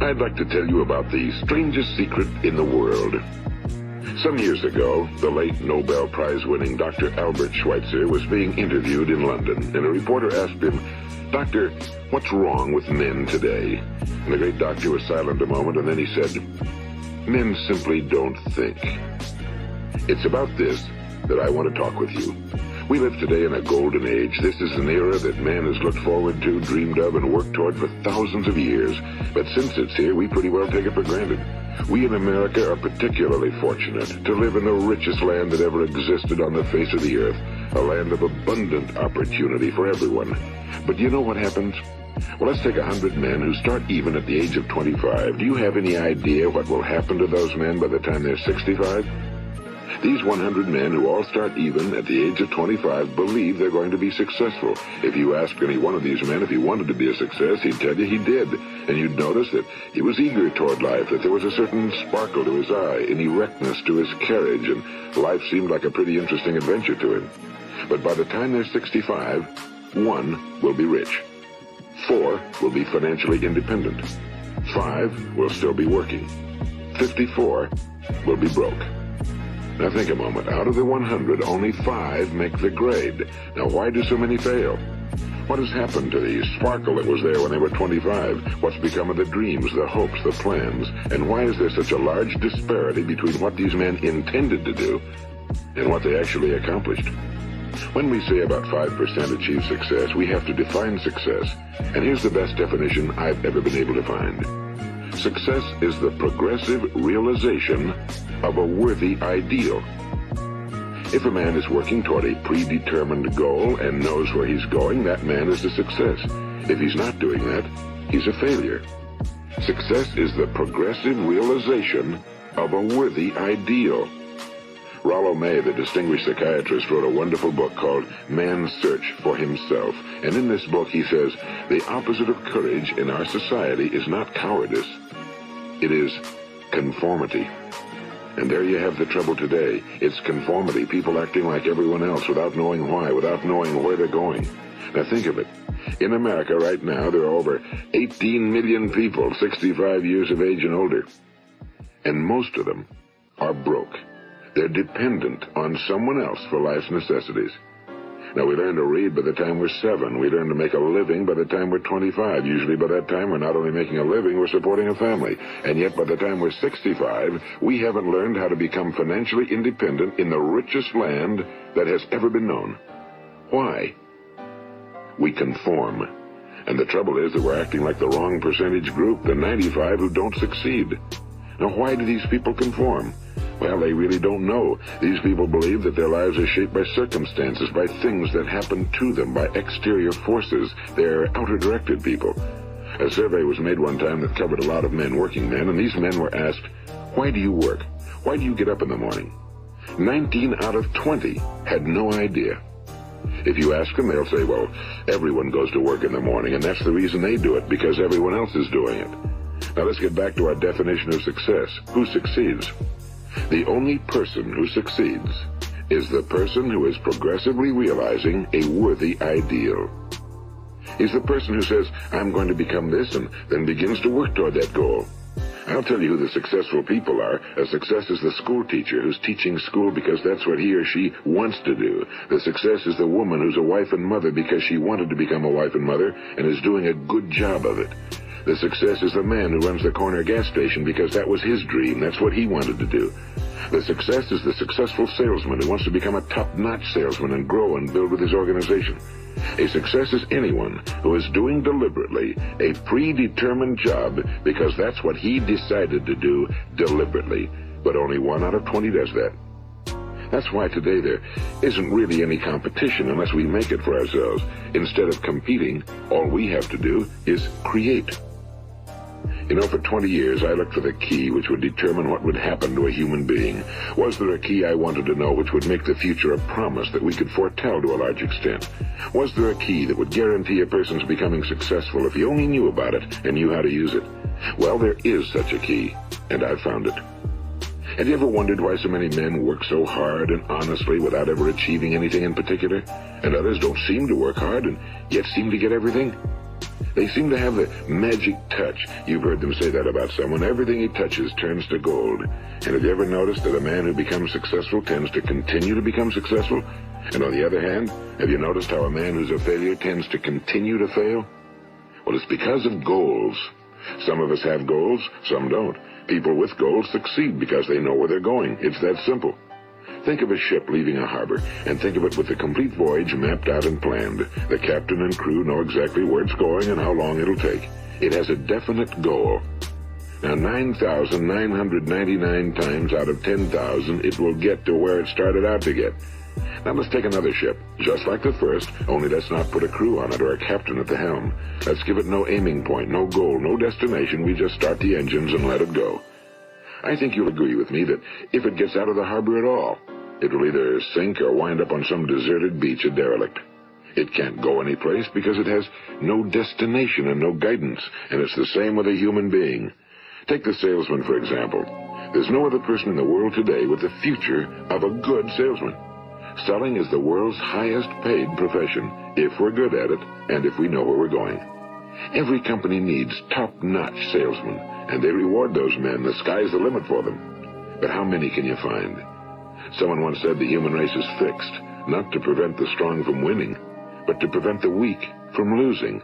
I'd like to tell you about the strangest secret in the world. Some years ago, the late Nobel Prize-winning Dr. Albert Schweitzer was being interviewed in London, and a reporter asked him, "Doctor, what's wrong with men today?" And the great doctor was silent a moment, and then he said, "Men simply don't think." It's about this that I want to talk with you. We live today in a golden age. This is an era that man has looked forward to, dreamed of, and worked toward for thousands of years. But since it's here, we pretty well take it for granted. We in America are particularly fortunate to live in the richest land that ever existed on the face of the earth, a land of abundant opportunity for everyone. But do you know what happens? Well, let's take 100 men who start even at the age of 25. Do you have any idea what will happen to those men by the time they're 65? These 100 men who all start even at the age of 25 believe they're going to be successful. If you ask any one of these men if he wanted to be a success, he'd tell you he did. And you'd notice that he was eager toward life, that there was a certain sparkle to his eye, an erectness to his carriage, and life seemed like a pretty interesting adventure to him. But by the time they're 65, 1 will be rich. 4 will be financially independent. 5 will still be working. 54 will be broke. Now think a moment. Out of the 100, only 5 make the grade. Now why do so many fail? What has happened to the sparkle that was there when they were 25? What's become of the dreams, the hopes, the plans? And why is there such a large disparity between what these men intended to do and what they actually accomplished? When we say about 5% achieve success, we have to define success. And here's the best definition I've ever been able to find. Success is the progressive realization of a worthy ideal. If a man is working toward a predetermined goal and knows where he's going, that man is a success. If he's not doing that, he's a failure. Success is the progressive realization of a worthy ideal. Rollo May, the distinguished psychiatrist, wrote a wonderful book called Man's Search for Himself. And in this book he says, the opposite of courage in our society is not cowardice. It is conformity. And there you have the trouble today. It's conformity, people acting like everyone else without knowing why, without knowing where they're going. Now think of it. In America right now, there are over 18 million people 65 years of age and older. And most of them are broke. They're dependent on someone else for life's necessities. Now, we learn to read by the time we're 7. We learn to make a living by the time we're 25. Usually by that time, we're not only making a living, we're supporting a family. And yet, by the time we're 65, we haven't learned how to become financially independent in the richest land that has ever been known. Why? We conform. And the trouble is that we're acting like the wrong percentage group, the 95 who don't succeed. Now, why do these people conform? Well, they really don't know. These people believe that their lives are shaped by circumstances, by things that happen to them, by exterior forces. They're outer-directed people. A survey was made one time that covered a lot of men, working men, and these men were asked, why do you work? Why do you get up in the morning? 19 out of 20 had no idea. If you ask them, they'll say, well, everyone goes to work in the morning, and that's the reason they do it, because everyone else is doing it. Now let's get back to our definition of success. Who succeeds? The only person who succeeds is the person who is progressively realizing a worthy ideal. He's the person who says, I'm going to become this, and then begins to work toward that goal. I'll tell you who the successful people are. A success is the school teacher who's teaching school because that's what he or she wants to do. The success is the woman who's a wife and mother because she wanted to become a wife and mother and is doing a good job of it. The success is the man who runs the corner gas station because that was his dream. That's what he wanted to do. The success is the successful salesman who wants to become a top-notch salesman and grow and build with his organization. A success is anyone who is doing deliberately a predetermined job because that's what he decided to do deliberately. But only 1 out of 20 does that. That's why today there isn't really any competition unless we make it for ourselves. Instead of competing, all we have to do is create. You know, for 20 years, I looked for the key which would determine what would happen to a human being. Was there a key I wanted to know which would make the future a promise that we could foretell to a large extent? Was there a key that would guarantee a person's becoming successful if he only knew about it and knew how to use it? Well, there is such a key, and I've found it. Have you ever wondered why so many men work so hard and honestly without ever achieving anything in particular, and others don't seem to work hard and yet seem to get everything? They seem to have the magic touch. You've heard them say that about someone. Everything he touches turns to gold. And have you ever noticed that a man who becomes successful tends to continue to become successful? And on the other hand, have you noticed how a man who's a failure tends to continue to fail? Well, it's because of goals. Some of us have goals, some don't. People with goals succeed because they know where they're going. It's that simple. Think of a ship leaving a harbor, and think of it with the complete voyage mapped out and planned. The captain and crew know exactly where it's going and how long it'll take. It has a definite goal. Now, 9,999 times out of 10,000, it will get to where it started out to get. Now, let's take another ship, just like the first, only let's not put a crew on it or a captain at the helm. Let's give it no aiming point, no goal, no destination. We just start the engines and let it go. I think you'll agree with me that if it gets out of the harbor at all, it will either sink or wind up on some deserted beach, a derelict. It can't go anyplace because it has no destination and no guidance, and it's the same with a human being. Take the salesman, for example. There's no other person in the world today with the future of a good salesman. Selling is the world's highest paid profession, if we're good at it and if we know where we're going. Every company needs top-notch salesmen, and they reward those men. The sky's the limit for them. But how many can you find? Someone once said the human race is fixed, not to prevent the strong from winning, but to prevent the weak from losing.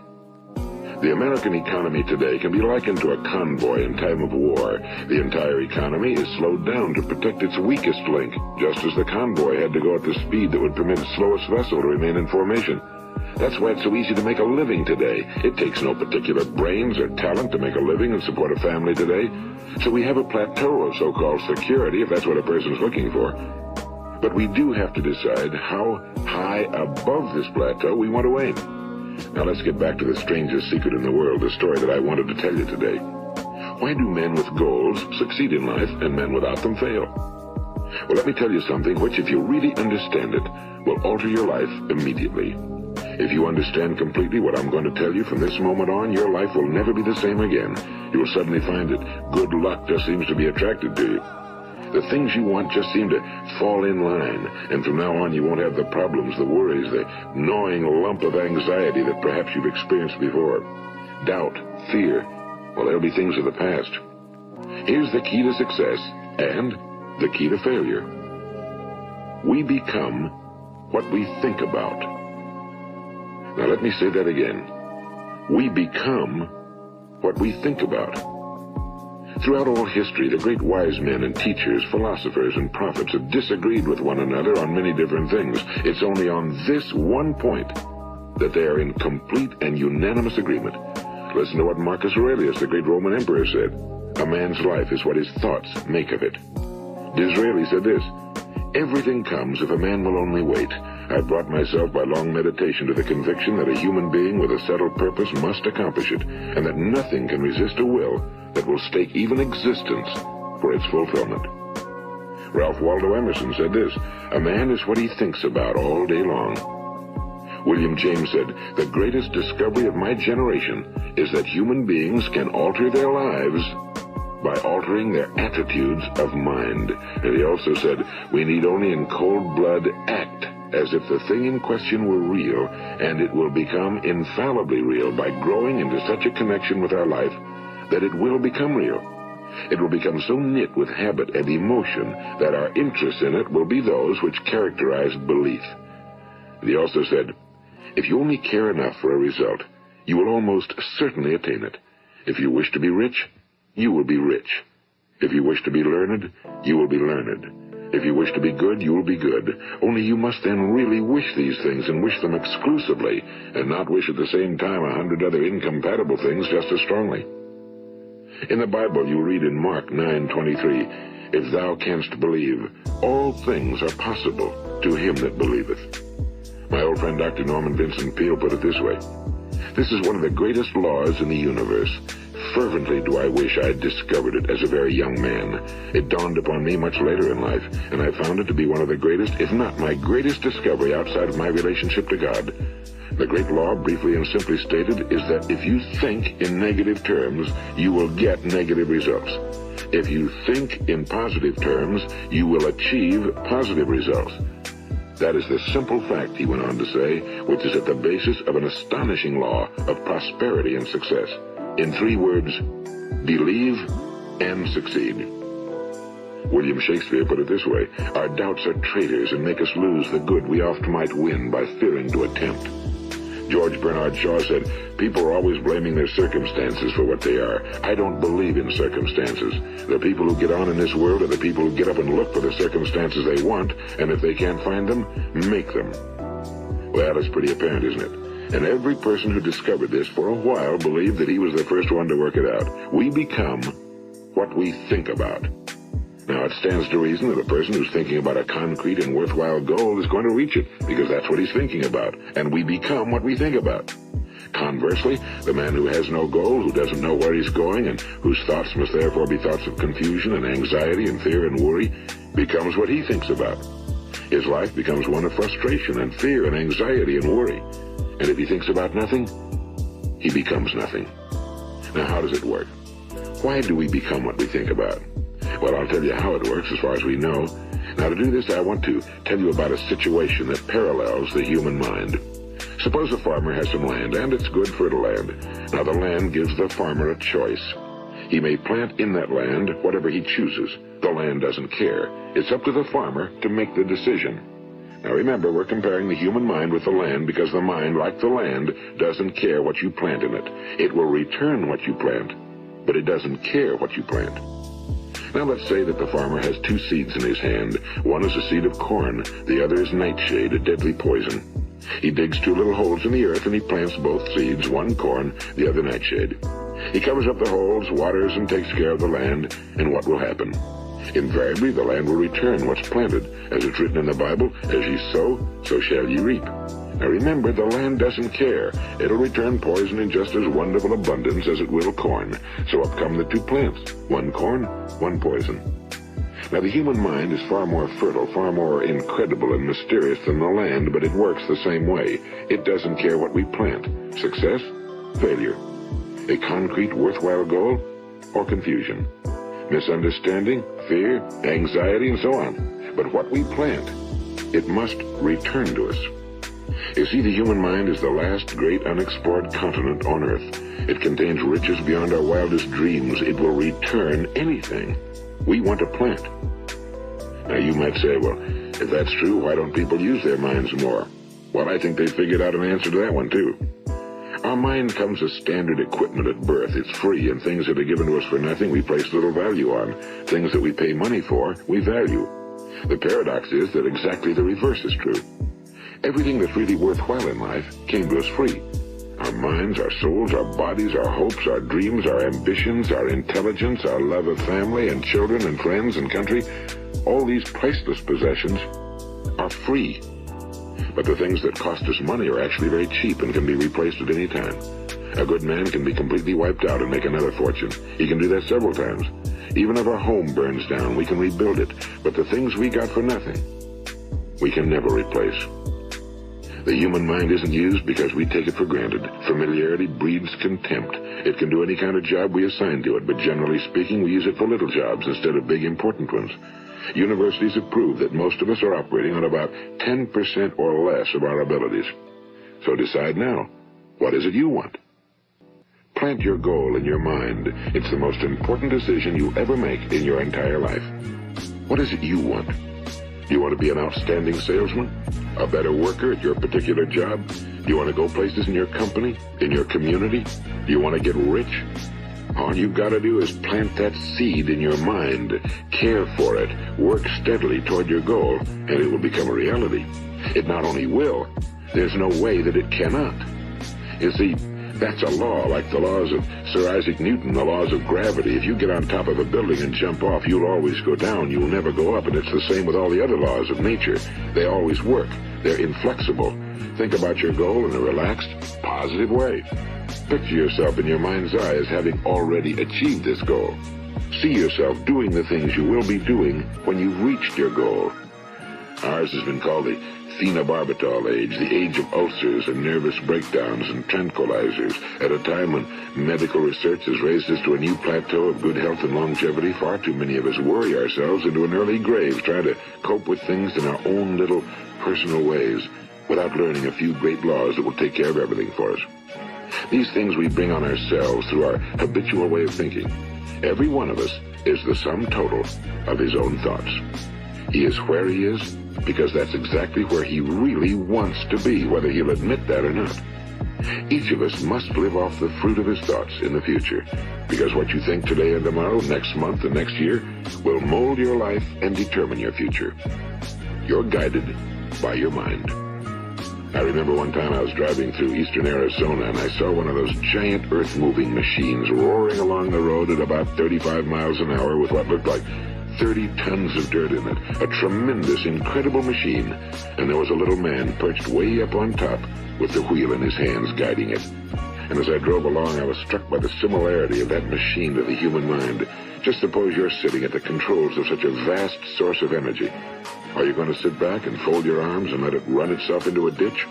The American economy today can be likened to a convoy in time of war. The entire economy is slowed down to protect its weakest link, just as the convoy had to go at the speed that would permit its slowest vessel to remain in formation. That's why it's so easy to make a living today. It takes no particular brains or talent to make a living and support a family today. So we have a plateau of so-called security, if that's what a person's looking for. But we do have to decide how high above this plateau we want to aim. Now let's get back to the strangest secret in the world, the story that I wanted to tell you today. Why do men with goals succeed in life and men without them fail? Well, let me tell you something which, if you really understand it, will alter your life immediately. If you understand completely what I'm going to tell you from this moment on, your life will never be the same again. You will suddenly find that good luck just seems to be attracted to you. The things you want just seem to fall in line, and from now on you won't have the problems, the worries, the gnawing lump of anxiety that perhaps you've experienced before. Doubt, fear, well, they'll be things of the past. Here's the key to success and the key to failure. We become what we think about. Now let me say that again. We become what we think about. Throughout all history, the great wise men and teachers, philosophers and prophets have disagreed with one another on many different things. It's only on this one point that they are in complete and unanimous agreement. Listen to what Marcus Aurelius, the great Roman emperor, said. A man's life is what his thoughts make of it. Disraeli said this, everything comes if a man will only wait. I've brought myself by long meditation to the conviction that a human being with a settled purpose must accomplish it, and that nothing can resist a will that will stake even existence for its fulfillment. Ralph Waldo Emerson said this, a man is what he thinks about all day long. William James said, the greatest discovery of my generation is that human beings can alter their lives by altering their attitudes of mind. And he also said, we need only in cold blood act as if the thing in question were real, and it will become infallibly real by growing into such a connection with our life that it will become real. It will become so knit with habit and emotion that our interest in it will be those which characterize belief. And he also said, if you only care enough for a result, you will almost certainly attain it. If you wish to be rich, you will be rich. If you wish to be learned, you will be learned. If you wish to be good, you will be good. Only you must then really wish these things and wish them exclusively, and not wish at the same time 100 other incompatible things just as strongly. In the Bible, you read in Mark 9:23, if thou canst believe, all things are possible to him that believeth. My old friend Dr. Norman Vincent Peale put it this way, this is one of the greatest laws in the universe. Fervently do I wish I had discovered it as a very young man. It dawned upon me much later in life, and I found it to be one of the greatest, if not my greatest discovery outside of my relationship to God. The great law, briefly and simply stated, is that if you think in negative terms, you will get negative results. If you think in positive terms, you will achieve positive results. That is the simple fact, he went on to say, which is at the basis of an astonishing law of prosperity and success. In 3 words, believe and succeed. William Shakespeare put it this way: our doubts are traitors and make us lose the good we oft might win by fearing to attempt. George Bernard Shaw said, people are always blaming their circumstances for what they are. I don't believe in circumstances. The people who get on in this world are the people who get up and look for the circumstances they want, and if they can't find them, make them. Well, that's pretty apparent, isn't it? And every person who discovered this for a while believed that he was the first one to work it out. We become what we think about. Now, it stands to reason that a person who's thinking about a concrete and worthwhile goal is going to reach it, because that's what he's thinking about, and we become what we think about. Conversely, the man who has no goal, who doesn't know where he's going, and whose thoughts must therefore be thoughts of confusion and anxiety and fear and worry, becomes what he thinks about. His life becomes one of frustration and fear and anxiety and worry. And if he thinks about nothing, he becomes nothing. Now, how does it work? Why do we become what we think about? Well, I'll tell you how it works as far as we know. Now, to do this, I want to tell you about a situation that parallels the human mind. Suppose a farmer has some land, and it's good fertile land. Now, the land gives the farmer a choice. He may plant in that land whatever he chooses. The land doesn't care. It's up to the farmer to make the decision. Now, remember, we're comparing the human mind with the land because the mind, like the land, doesn't care what you plant in it. It will return what you plant, but it doesn't care what you plant. Now let's say that the farmer has 2 seeds in his hand. One is a seed of corn, the other is nightshade, a deadly poison. He digs 2 little holes in the earth and he plants both seeds, one corn, the other nightshade. He covers up the holes, waters, and takes care of the land, and what will happen? Invariably, the land will return what's planted. As it's written in the Bible, as ye sow, so shall ye reap. Now remember, the land doesn't care. It'll return poison in just as wonderful abundance as it will corn. So up come the 2 plants, one corn, one poison. Now the human mind is far more fertile, far more incredible and mysterious than the land, but it works the same way. It doesn't care what we plant. Success, failure. A concrete, worthwhile goal, or confusion. Misunderstanding, fear, anxiety, and so on. But what we plant, it must return to us. You see, the human mind is the last great unexplored continent on Earth. It contains riches beyond our wildest dreams. It will return anything we want to plant. Now, you might say, well, if that's true, why don't people use their minds more? Well, I think they figured out an answer to that one, too. Our mind comes as standard equipment at birth. It's free, and things that are given to us for nothing we place little value on. Things that we pay money for, we value. The paradox is that exactly the reverse is true. Everything that's really worthwhile in life came to us free. Our minds, our souls, our bodies, our hopes, our dreams, our ambitions, our intelligence, our love of family and children and friends and country, all these priceless possessions are free. But the things that cost us money are actually very cheap and can be replaced at any time. A good man can be completely wiped out and make another fortune. He can do that several times. Even if our home burns down, we can rebuild it. But the things we got for nothing, we can never replace. The human mind isn't used because we take it for granted. Familiarity breeds contempt. It can do any kind of job we assign to it, but generally speaking, we use it for little jobs instead of big, important ones. Universities have proved that most of us are operating on about 10% or less of our abilities. So decide now, what is it you want? Plant your goal in your mind. It's the most important decision you ever make in your entire life. What is it you want? Do you want to be an outstanding salesman? A better worker at your particular job? Do you want to go places in your company? In your community? Do you want to get rich? All you've got to do is plant that seed in your mind, care for it, work steadily toward your goal, and it will become a reality. It not only will, there's no way that it cannot. You see, that's a law, like the laws of Sir Isaac Newton, the laws of gravity. If you get on top of a building and jump off, you'll always go down. You'll never go up. And it's the same with all the other laws of nature. They always work. They're inflexible. Think about your goal in a relaxed, positive way. Picture yourself in your mind's eye as having already achieved this goal. See yourself doing the things you will be doing when you've reached your goal. Ours has been called the phenobarbital age, the age of ulcers and nervous breakdowns and tranquilizers, at a time when medical research has raised us to a new plateau of good health and longevity. Far too many of us worry ourselves into an early grave trying to cope with things in our own little personal ways without learning a few great laws that will take care of everything for us. These things we bring on ourselves through our habitual way of thinking. Every one of us is the sum total of his own thoughts. He is where he is because that's exactly where he really wants to be, whether he'll admit that or not. Each of us must live off the fruit of his thoughts in the future, because what you think today and tomorrow, next month and next year, will mold your life and determine your future. You're guided by your mind. I remember one time I was driving through eastern Arizona and I saw one of those giant earth-moving machines roaring along the road at about 35 miles an hour with what looked like 30 tons of dirt in it. A tremendous, incredible machine. And there was a little man perched way up on top with the wheel in his hands guiding it. And as I drove along, I was struck by the similarity of that machine to the human mind. Just suppose you're sitting at the controls of such a vast source of energy. Are you going to sit back and fold your arms and let it run itself into a ditch?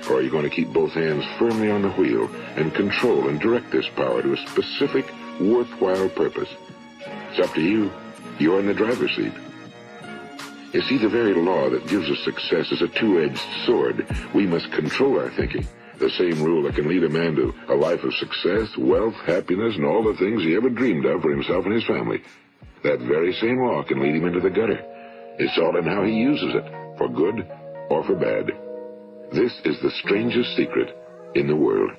Or are you going to keep both hands firmly on the wheel and control and direct this power to a specific, worthwhile purpose? It's up to you. You're in the driver's seat. You see, the very law that gives us success is a two-edged sword. We must control our thinking. The same rule that can lead a man to a life of success, wealth, happiness, and all the things he ever dreamed of for himself and his family. That very same law can lead him into the gutter. It's all in how he uses it, for good or for bad. This is the strangest secret in the world.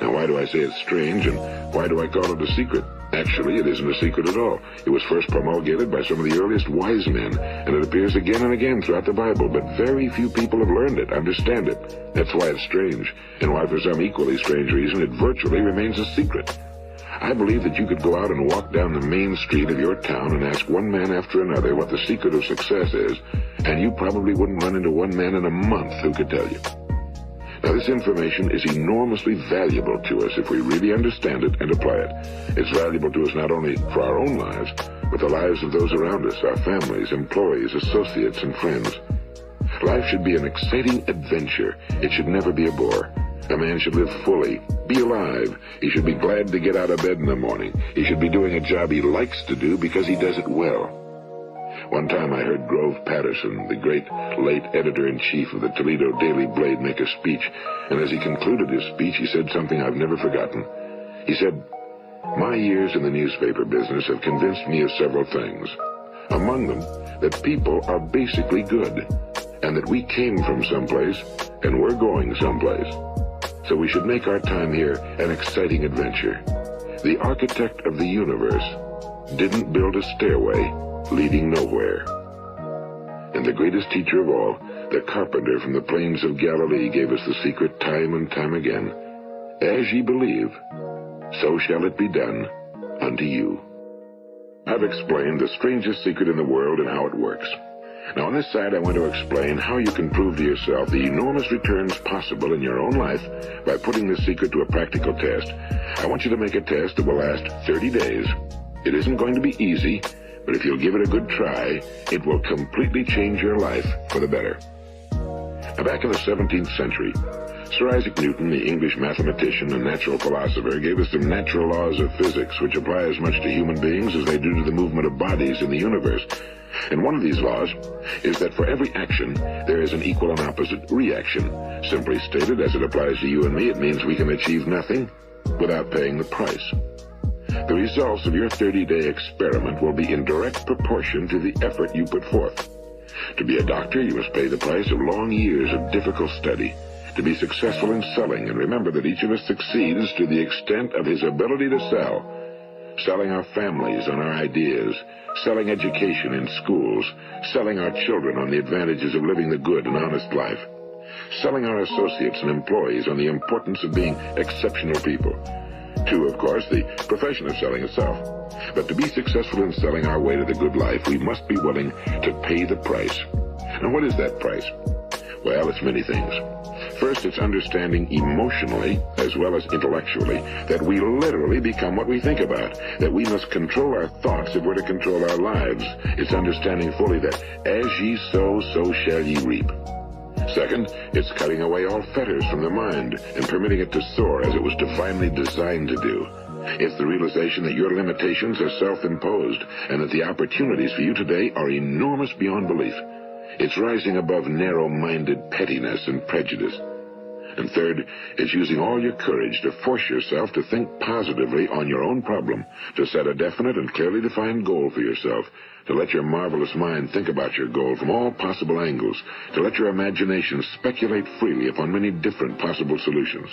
Now, why do I say it's strange, and why do I call it a secret? Actually, it isn't a secret at all. It was first promulgated by some of the earliest wise men, and it appears again and again throughout the Bible, but very few people have learned it, understand it. That's why it's strange, and why for some equally strange reason it virtually remains a secret. I believe that you could go out and walk down the main street of your town and ask one man after another what the secret of success is, and you probably wouldn't run into one man in a month who could tell you. Now, this information is enormously valuable to us if we really understand it and apply it. It's valuable to us not only for our own lives, but the lives of those around us, our families, employees, associates, and friends. Life should be an exciting adventure. It should never be a bore. A man should live fully, be alive. He should be glad to get out of bed in the morning. He should be doing a job he likes to do because he does it well. One time I heard Grove Patterson, the great late editor-in-chief of the Toledo Daily Blade, make a speech, and as he concluded his speech, he said something I've never forgotten. He said, "My years in the newspaper business have convinced me of several things. Among them, that people are basically good, and that we came from someplace, and we're going someplace. So we should make our time here an exciting adventure. The architect of the universe didn't build a stairway leading nowhere." And the greatest teacher of all, the carpenter from the plains of Galilee, gave us the secret time and time again. As ye believe, so shall it be done unto you. I've explained the strangest secret in the world and how it works. Now on this side I want to explain how you can prove to yourself the enormous returns possible in your own life by putting this secret to a practical test. I want you to make a test that will last 30 days. It isn't going to be easy, but if you'll give it a good try, it will completely change your life for the better. Now, back in the 17th century, Sir Isaac Newton, the English mathematician and natural philosopher, gave us some natural laws of physics which apply as much to human beings as they do to the movement of bodies in the universe. And one of these laws is that for every action, there is an equal and opposite reaction. Simply stated, as it applies to you and me, it means we can achieve nothing without paying the price. The results of your 30-day experiment will be in direct proportion to the effort you put forth. To be a doctor, you must pay the price of long years of difficult study. To be successful in selling, and remember that each of us succeeds to the extent of his ability to sell. Selling our families on our ideas, selling education in schools, selling our children on the advantages of living the good and honest life, selling our associates and employees on the importance of being exceptional people. To, of course, the profession of selling itself. But to be successful in selling our way to the good life, we must be willing to pay the price. Now, what is that price? Well, it's many things. First, it's understanding emotionally as well as intellectually that we literally become what we think about, that we must control our thoughts if we're to control our lives. It's understanding fully that as ye sow, so shall ye reap. Second, it's cutting away all fetters from the mind and permitting it to soar as it was divinely designed to do. It's the realization that your limitations are self-imposed and that the opportunities for you today are enormous beyond belief. It's rising above narrow-minded pettiness and prejudice. And third, it's using all your courage to force yourself to think positively on your own problem, to set a definite and clearly defined goal for yourself, to let your marvelous mind think about your goal from all possible angles, to let your imagination speculate freely upon many different possible solutions,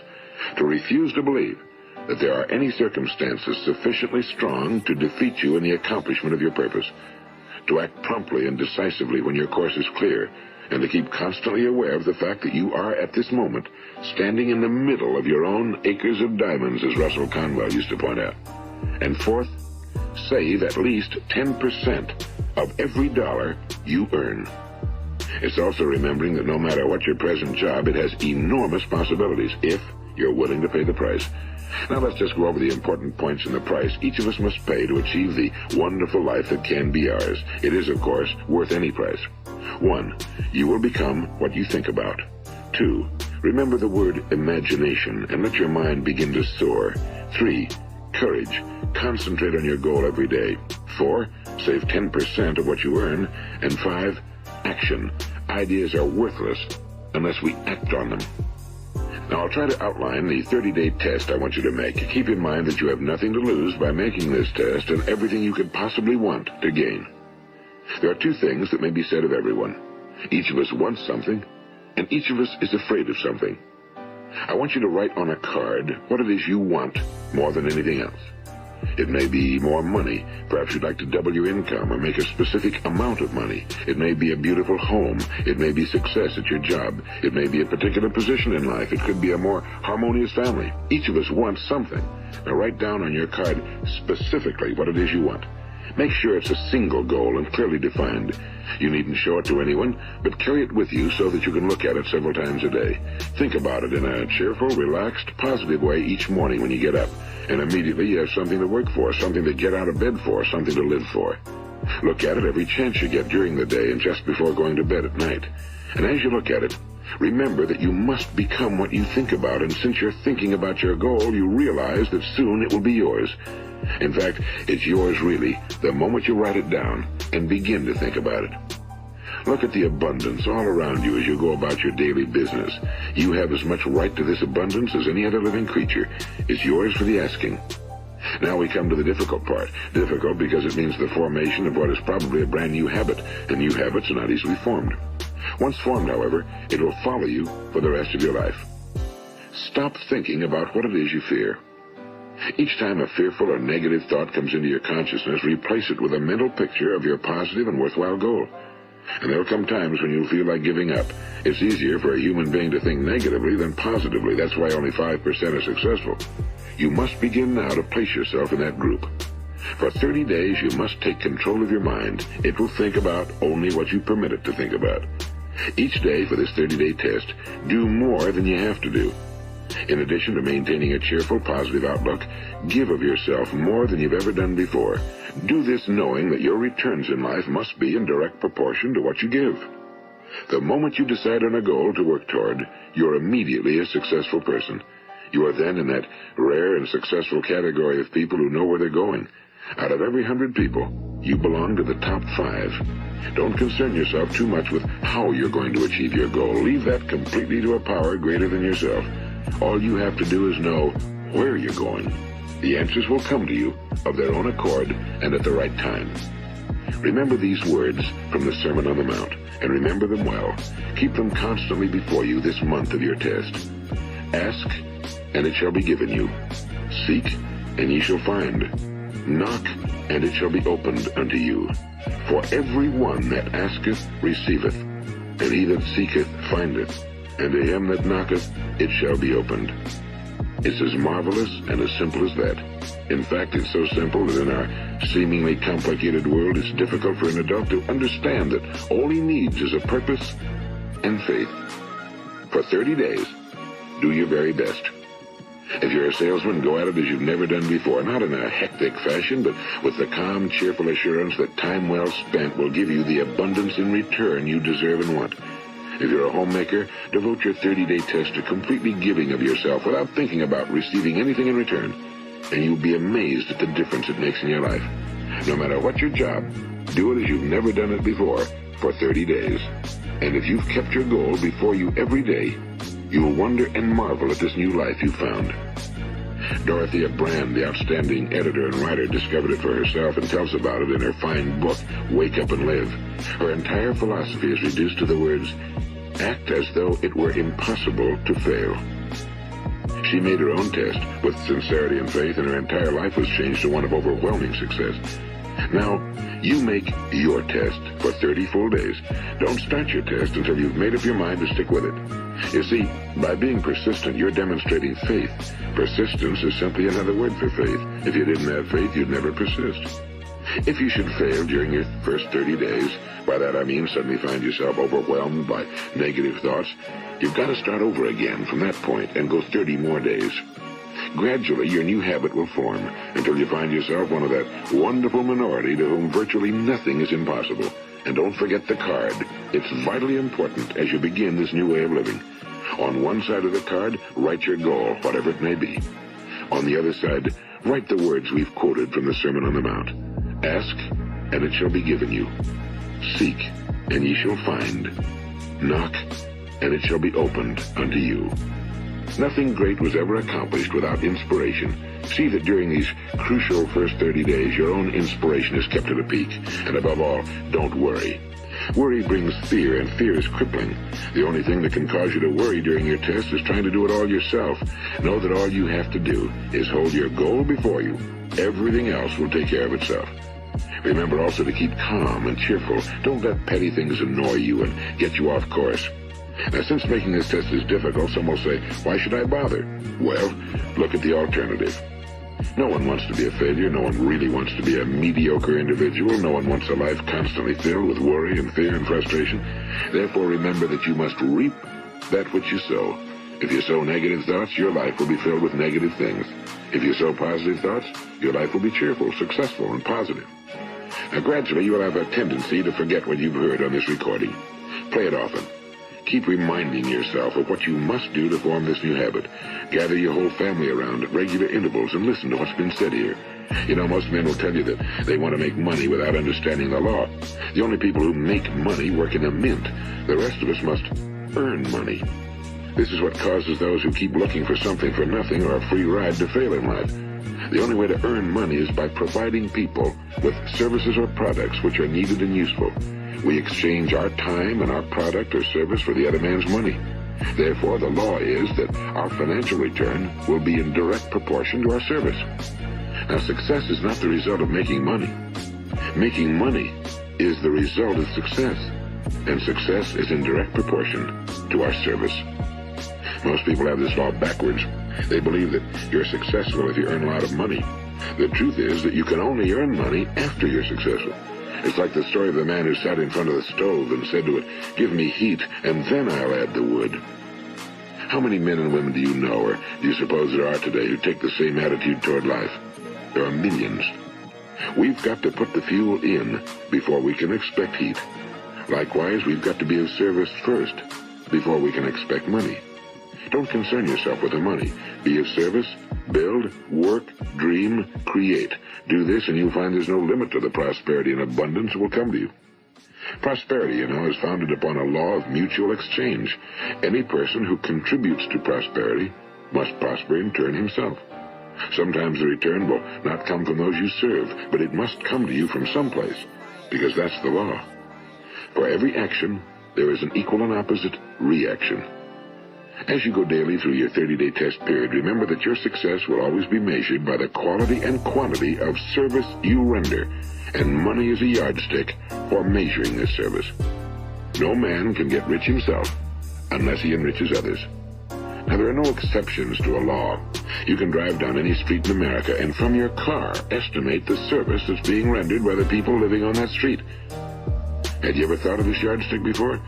to refuse to believe that there are any circumstances sufficiently strong to defeat you in the accomplishment of your purpose, to act promptly and decisively when your course is clear, and to keep constantly aware of the fact that you are, at this moment, standing in the middle of your own acres of diamonds, as Russell Conwell used to point out. And fourth, save at least 10% of every dollar you earn. It's also remembering that no matter what your present job, it has enormous possibilities if you're willing to pay the price. Now let's just go over the important points in the price each of us must pay to achieve the wonderful life that can be ours. It is, of course, worth any price. 1. You will become what you think about. 2. Remember the word imagination and let your mind begin to soar. 3. Courage. Concentrate on your goal every day. 4. Save 10% of what you earn. And 5. Action. Ideas are worthless unless we act on them. Now, I'll try to outline the 30-day test I want you to make. Keep in mind that you have nothing to lose by making this test and everything you could possibly want to gain. There are two things that may be said of everyone. Each of us wants something, and each of us is afraid of something. I want you to write on a card what it is you want more than anything else. It may be more money. Perhaps you'd like to double your income or make a specific amount of money. It may be a beautiful home. It may be success at your job. It may be a particular position in life. It could be a more harmonious family. Each of us wants something. Now write down on your card specifically what it is you want. Make sure it's a single goal and clearly defined. You needn't show it to anyone, but carry it with you so that you can look at it several times a day. Think about it in a cheerful, relaxed, positive way each morning when you get up. And immediately you have something to work for, something to get out of bed for, something to live for. Look at it every chance you get during the day and just before going to bed at night. And as you look at it, remember that you must become what you think about, and since you're thinking about your goal, you realize that soon it will be yours. In fact, it's yours really, the moment you write it down and begin to think about it. Look at the abundance all around you as you go about your daily business. You have as much right to this abundance as any other living creature. It's yours for the asking. Now we come to the difficult part. Difficult because it means the formation of what is probably a brand new habit, and new habits are not easily formed. Once formed, however, it will follow you for the rest of your life. Stop thinking about what it is you fear. Each time a fearful or negative thought comes into your consciousness, replace it with a mental picture of your positive and worthwhile goal. And there'll come times when you'll feel like giving up. It's easier for a human being to think negatively than positively. That's why only 5% are successful. You must begin now to place yourself in that group. For 30 days, you must take control of your mind. It will think about only what you permit it to think about. Each day for this 30-day test, do more than you have to do. In addition to maintaining a cheerful, positive outlook, give of yourself more than you've ever done before. Do this knowing that your returns in life must be in direct proportion to what you give. The moment you decide on a goal to work toward, you're immediately a successful person. You are then in that rare and successful category of people who know where they're going. Out of every 100 people, you belong to the top 5. Don't concern yourself too much with how you're going to achieve your goal. Leave that completely to a power greater than yourself. All you have to do is know where you're going. The answers will come to you of their own accord and at the right time. Remember these words from the Sermon on the Mount, and remember them well. Keep them constantly before you this month of your test. Ask, and it shall be given you. Seek, and ye shall find. Knock, and it shall be opened unto you. For every one that asketh receiveth, and he that seeketh findeth, and to him that knocketh it shall be opened. It's as marvelous and as simple as that. In fact, it's so simple that in our seemingly complicated world, it's difficult for an adult to understand that all he needs is a purpose and faith. For 30 days, do your very best. If you're a salesman, go at it as you've never done before, not in a hectic fashion, but with the calm, cheerful assurance that time well spent will give you the abundance in return you deserve and want. If you're a homemaker, devote your 30-day test to completely giving of yourself without thinking about receiving anything in return, and you'll be amazed at the difference it makes in your life. No matter what your job, do it as you've never done it before for 30 days. And if you've kept your goal before you every day, you'll wonder and marvel at this new life you've found. Dorothea Brand, the outstanding editor and writer, discovered it for herself and tells about it in her fine book, Wake Up and Live. Her entire philosophy is reduced to the words, act as though it were impossible to fail. She made her own test with sincerity and faith, and her entire life was changed to one of overwhelming success. Now, you make your test for 30 full days. Don't start your test until you've made up your mind to stick with it. You see, by being persistent, you're demonstrating faith. Persistence is simply another word for faith. If you didn't have faith, you'd never persist. If you should fail during your first 30 days, by that I mean suddenly find yourself overwhelmed by negative thoughts, you've got to start over again from that point and go 30 more days. Gradually, your new habit will form until you find yourself one of that wonderful minority to whom virtually nothing is impossible. And don't forget the card. It's vitally important as you begin this new way of living. On one side of the card, write your goal, whatever it may be. On the other side, write the words we've quoted from the Sermon on the Mount. Ask, and it shall be given you. Seek, and ye shall find. Knock, and it shall be opened unto you. Nothing great was ever accomplished without inspiration. See that during these crucial first 30 days, your own inspiration is kept at a peak. And above all, don't worry. Worry brings fear, and fear is crippling. The only thing that can cause you to worry during your test is trying to do it all yourself. Know that all you have to do is hold your goal before you. Everything else will take care of itself. Remember also to keep calm and cheerful. Don't let petty things annoy you and get you off course. Now, since making this test is difficult, some will say, why should I bother? Well, look at the alternative. No one wants to be a failure. No one really wants to be a mediocre individual. No one wants a life constantly filled with worry and fear and frustration. Therefore, remember that you must reap that which you sow. If you sow negative thoughts, your life will be filled with negative things. If you sow positive thoughts, your life will be cheerful, successful, and positive. Now, gradually, you will have a tendency to forget what you've heard on this recording. Play it often. Keep reminding yourself of what you must do to form this new habit. Gather your whole family around at regular intervals and listen to what's been said here. You know, most men will tell you that they want to make money without understanding the law. The only people who make money work in a mint. The rest of us must earn money. This is what causes those who keep looking for something for nothing or a free ride to fail in life. The only way to earn money is by providing people with services or products which are needed and useful. We exchange our time and our product or service for the other man's money. Therefore, the law is that our financial return will be in direct proportion to our service. Now, success is not the result of making money. Making money is the result of success, and success is in direct proportion to our service. Most people have this law backwards. They believe that you're successful if you earn a lot of money. The truth is that you can only earn money after you're successful. It's like the story of the man who sat in front of the stove and said to it, give me heat, and then I'll add the wood. How many men and women do you know, or do you suppose there are today, who take the same attitude toward life? There are millions. We've got to put the fuel in before we can expect heat. Likewise, we've got to be of service first before we can expect money. Don't concern yourself with the money. Be of service, build, work, dream, create. Do this and you'll find there's no limit to the prosperity and abundance that will come to you. Prosperity, you know, is founded upon a law of mutual exchange. Any person who contributes to prosperity must prosper in turn himself. Sometimes the return will not come from those you serve, but it must come to you from someplace, because that's the law. For every action, there is an equal and opposite reaction. As you go daily through your 30-day test period, remember that your success will always be measured by the quality and quantity of service you render, and money is a yardstick for measuring this service. No man can get rich himself unless he enriches others. Now, there are no exceptions to a law. You can drive down any street in America and from your car estimate the service that's being rendered by the people living on that street. Had you ever thought of this yardstick before?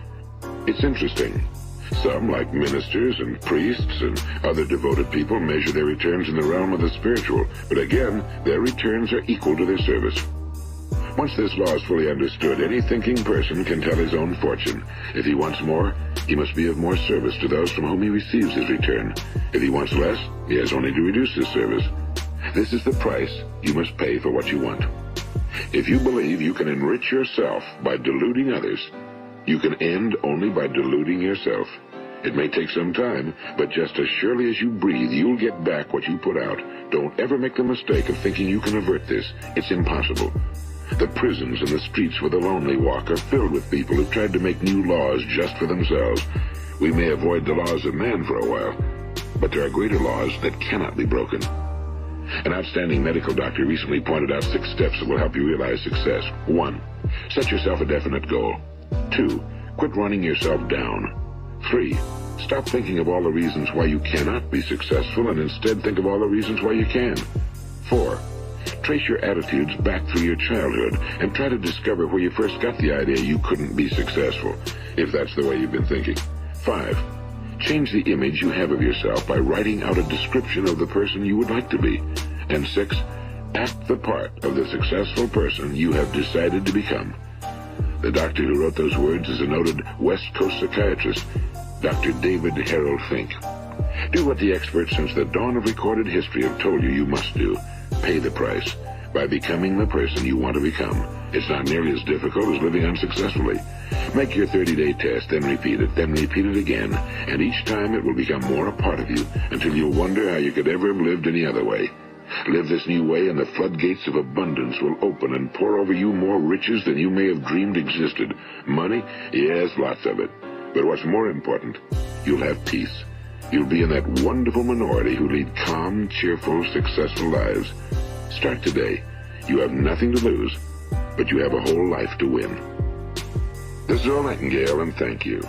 It's interesting. Some, like ministers and priests and other devoted people, measure their returns in the realm of the spiritual, but again, their returns are equal to their service. Once this law is fully understood, any thinking person can tell his own fortune. If he wants more, he must be of more service to those from whom he receives his return. If he wants less, he has only to reduce his service. This is the price you must pay for what you want. If you believe you can enrich yourself by deluding others, you can end only by deluding yourself. It may take some time, but just as surely as you breathe, you'll get back what you put out. Don't ever make the mistake of thinking you can avert this. It's impossible. The prisons and the streets where the lonely walk are filled with people who've tried to make new laws just for themselves. We may avoid the laws of man for a while, but there are greater laws that cannot be broken. An outstanding medical doctor recently pointed out 6 steps that will help you realize success. 1. Set yourself a definite goal. 2. Quit running yourself down. 3. Stop thinking of all the reasons why you cannot be successful and instead think of all the reasons why you can. 4. Trace your attitudes back through your childhood and try to discover where you first got the idea you couldn't be successful, if that's the way you've been thinking. 5. Change the image you have of yourself by writing out a description of the person you would like to be. And 6. Act the part of the successful person you have decided to become. The doctor who wrote those words is a noted West Coast psychiatrist, Dr. David Harold Fink. Do what the experts since the dawn of recorded history have told you must do. Pay the price by becoming the person you want to become. It's not nearly as difficult as living unsuccessfully. Make your 30-day test, then repeat it again, and each time it will become more a part of you until you'll wonder how you could ever have lived any other way. Live this new way and the floodgates of abundance will open and pour over you more riches than you may have dreamed existed. Money? Yes, lots of it. But what's more important, you'll have peace. You'll be in that wonderful minority who lead calm, cheerful, successful lives. Start today. You have nothing to lose, but you have a whole life to win. This is Earl Nightingale, and thank you.